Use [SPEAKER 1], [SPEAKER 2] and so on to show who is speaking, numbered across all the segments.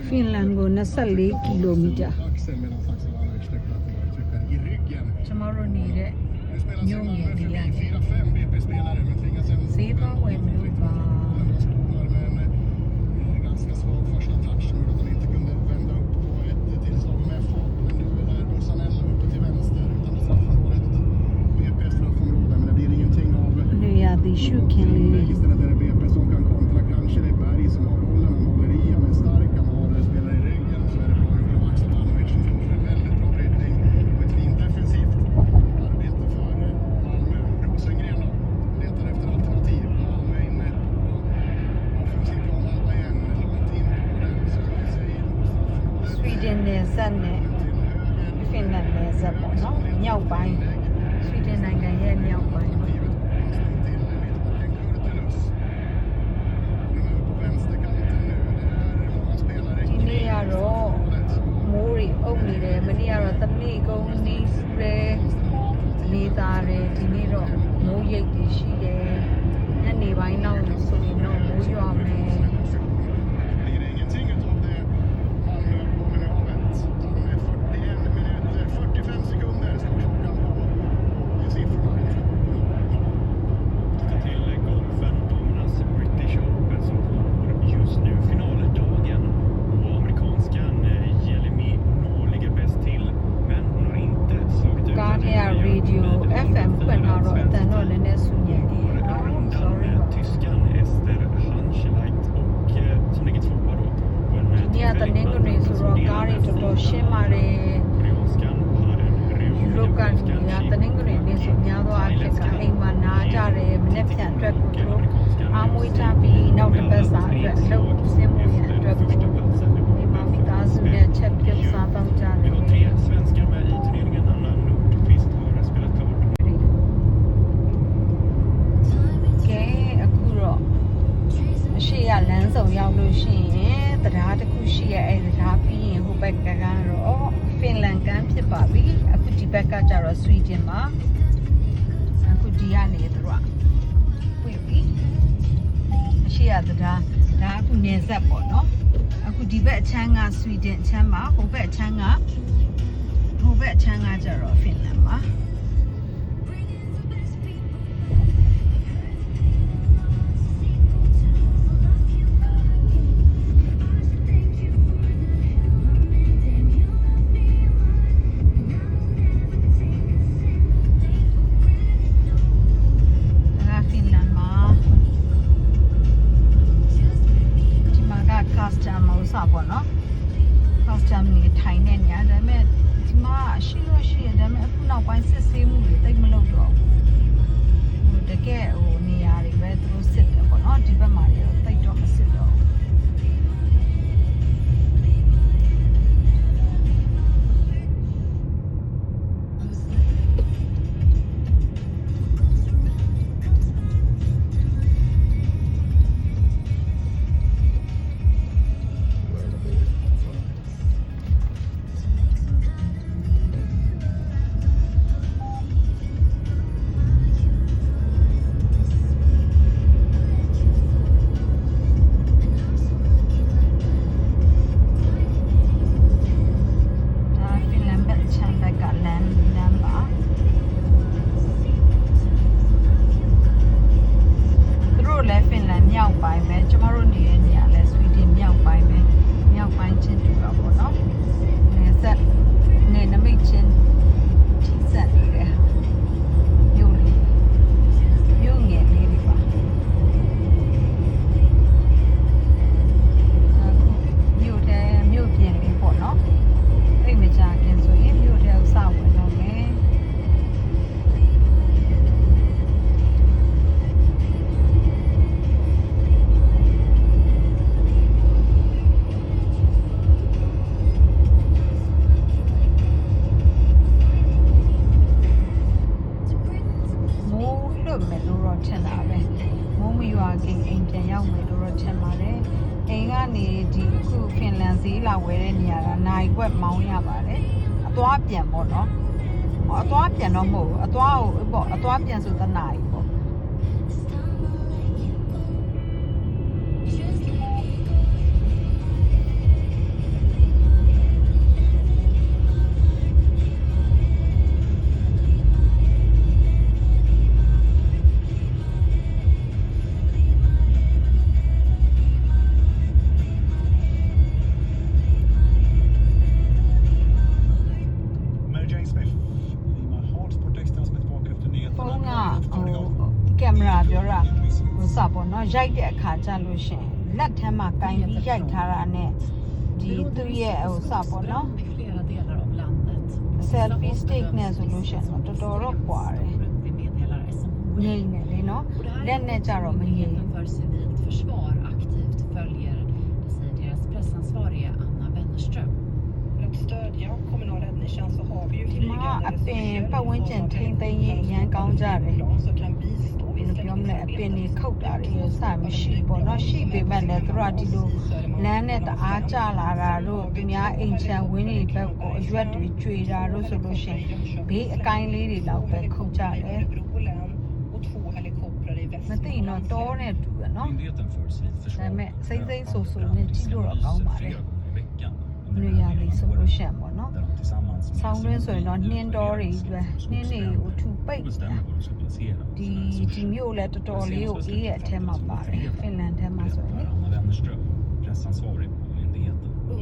[SPEAKER 1] Finland ကို24ကီလိုမီတာကျွန်တော်တို့နေတဲ့မြို့ငယ်လေးရတယ်ဈေးသွားဝယ်မလို့ပါနေရာဒီရှုခင်လေးနယ်စပ်နဲ့ဖင်လန်နယ်စပ်ပေါ့နော်မြောက်ပိုင်းဆွီဒင်နိုင်ငံရဲ့မြောက်ပိုင်းဒီနေ့ကတော့မိုးရီအုပ်နေတယ်မနေ့ကတော့တနေ့ကုန်နေစပယ်နေသားတယ်ဒီနေ့တော့မိုးရိပ်တွေရှိတယ်ညနေပိုင်းနောက်ဆိုရင်တော့မိုးရွာမယ်FM ဖွင့်တော့အတန်တော့လည်းနည်းဆူညံ့နေတယ်နော် sorry ဒီကတနင်္ဂနွေဆိုတော့ကားတွေတော်တော်ရှင်းပါတယ်ယူရိုကန်ကတနင်္ဂနွေနေ့ဆိုများသောအားဖြင့်ကအိမ်မှာနားကြတယ်မနေ့ပြန်အတွက်ကိုတို့အားမွေးချပြီးနောက်တစ်ပတ်စာအတွက်လှုပ်ဆင်းမှုရအတွက်ကိုဒီမှာမိသားစုနဲ့ချက်ပြုတ်စားတော့ကြတယ်လမ်းစုံရောက်လို့ရှိရင်တရားတစ်ခုရှိရဲ့အဲတရားပြီးရင်ဟိုဘက်ကကတော့ဖင်လန်ကမ်းဖြစ်ပါပြီအခုဒီဘက်ကကျတော့ဆွီဒင်မှာအခုဒီကနေတို့ကပွင့်ပြီအရှိရတရားဒါအခုနေဆက်ပေါ့နော်အခုဒီဘက်အချမ်းကဆွီဒင်အချမ်းမှာဟိုဘက်အချမ်းကကျတော့ဖင်လန်မှာပေါ့နော် custom နေထိုင်နေညဒါပေမဲ့ဒီမှာရှိလို့ရှိရင်ဒါပေမဲ့အခုနောက်ပိုင်းစစ်ဆေးမှုတွေတိတ်မလုပ်တော့ဘူးတကယ်ဟိုနေရာတွေပဲသူတို့စစ်တယ်ပေါ့နော်ဒီဘက်မှာတွေတော့တိတ်တော့မစစ်တော့ဝယ်တဲ့နေရာကနိုင်ကွက်မောင်းရပါတယ်အသွားပြန်ပေါ့နော်အသွားပြန်တော့မဟုတ်ဘူးအသွားကိုပေါ့အသွားပြန်ဆိုတနာရီပေါ့ မရာပြောတာဟိုစပေါ့နော်ရိုက်တဲ့အခါကျလို့ရှင်လက်ထဲမှာကင်ပြီးရိုက်ထားတာနဲ့ဒီသူ့ရဲ့ဟိုစပေါ့နော် selfie stick နဲ့ဆိုလို့ရှင်တော့တော်တော်တော့ကွာတယ်ငိမ့်နေလေနော်လက်နဲ့ကြတော့မငိမ့် ဒီမှာအပင်ပတ်ဝန်းကျင်ထိမ့်သိမ်းရေးအရန်ကောင်းကြတယ်ဘယ်လိုပြောမလဲအပင်တွေခုတ်တာတွေစမရှိပေါ့နော်ရှိပေမဲ့လည်းသူတို့ကဒီလိုလမ်းနဲ့တအားကျလာတာတို့သူများအိမ်ချမ်းဝင်းတွေဘက်ကိုအရွက်တွေကျွေတာတို့ဆိုလို့ရှိရင်ဘေးအကိုင်းလေးတွေလောက်ပဲခုတ်ကြတယ်မသိတော့တောနဲ့တူရနော်ဒါပေမဲ့စိမ့်စိမ့်ဆူဆူနဲ့ကြည့်လို့တော့ကောင်းပါတယ်နေရာလေးဆိုလို့ရှိရင်ပေါ့နော်ဆောင်းတွင်းဆိုရင်တော့နှင်းတော်တွေပဲနှင်းတွေကိုထူပိတ်ဒီမြို့လည်းတော်တော်လေးကိုအေးရဲ့အထက်မှာပါတယ်ဖင်လန်ထဲမှာဆိုရင်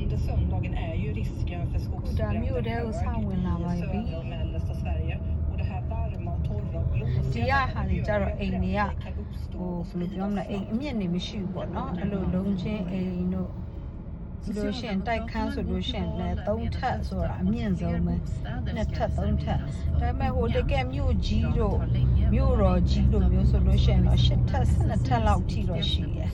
[SPEAKER 2] Under söndagen är ju risken för skogsbränder mellersta Sverige och det här varma och torra och
[SPEAKER 1] ဒီရဟာတွေကြတော့အိမ်တွေကဟိုဘယ်လိုပြောမလဲအိမ်အမြင့်နေမရှိဘူးပေါ့နော်အဲ့လိုလုံးချင်းအိမ်တို့ဒီလိုရှင်တိုက်ခန်းဆိုလို့ရှင်လည်း3ထပ်ဆိုတာအမြင့်ဆုံးပဲ2ထပ်3ထပ်ဒါပေမဲ့ဟိုတကယ်မြို့ကြီးတို့မြို့တော်ကြီးတို့မျိုးဆိုလို့ရှင်တော့8ထပ်12ထပ်လောက်ထိတော့ရှိတယ်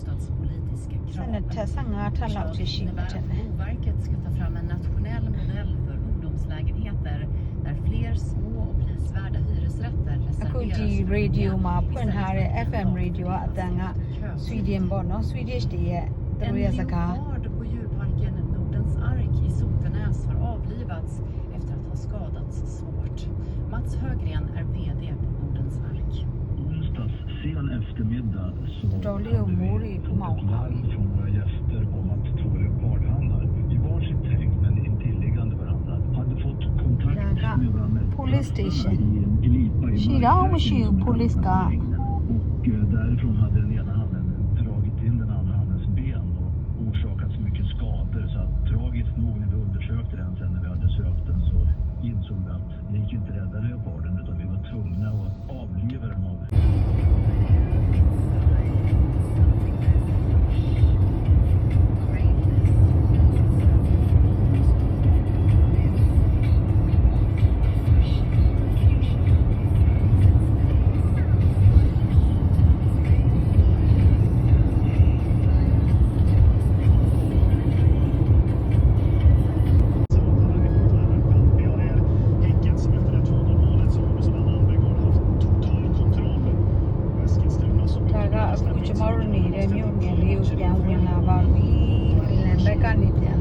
[SPEAKER 1] 12ထပ်15ထပ်လောက်ရှိမှတယ်
[SPEAKER 3] Boverket ska ta fram en nationell modell för ungdomslägenheter där fler små och prisvärda hyresrätter
[SPEAKER 1] အခုဒီ radio မှာဖွင့်ထားတဲ့ FM radio ကအတန်က Sweden ပေါ့နော် Swedish တွေရဲ့သူတို့ရဲ့စကား
[SPEAKER 3] på djurparken Nordens Ark i Sotenäs har avlivats efter att ha skadats svårt. Mats Högren är VD på Nordens Ark.
[SPEAKER 4] Onsdags sen eftermiddag så
[SPEAKER 1] Dålig och morig på
[SPEAKER 4] ett larm från våra gäster om att två leopardhannar i varsitt hägn men intilliggande varandra hade fått kontakt med varandra
[SPEAKER 1] police station.
[SPEAKER 4] i en glipa i
[SPEAKER 1] Shira police ka
[SPEAKER 4] och därifrån hade den ena handen dragit in den andra handens ben och orsakat så mycket skador så att tragiskt nog när vi undersökte den sen när vi hade sökt den så insåg vi att det gick inte rädda leoparden utan vi var tvungna att avliva den av
[SPEAKER 1] ကျမတို့နေတဲ့မြို့နယ်လေးကိုပြန်ဝင်လာပါပြီ။ဖင်လန်ဘက်ကနေပြန်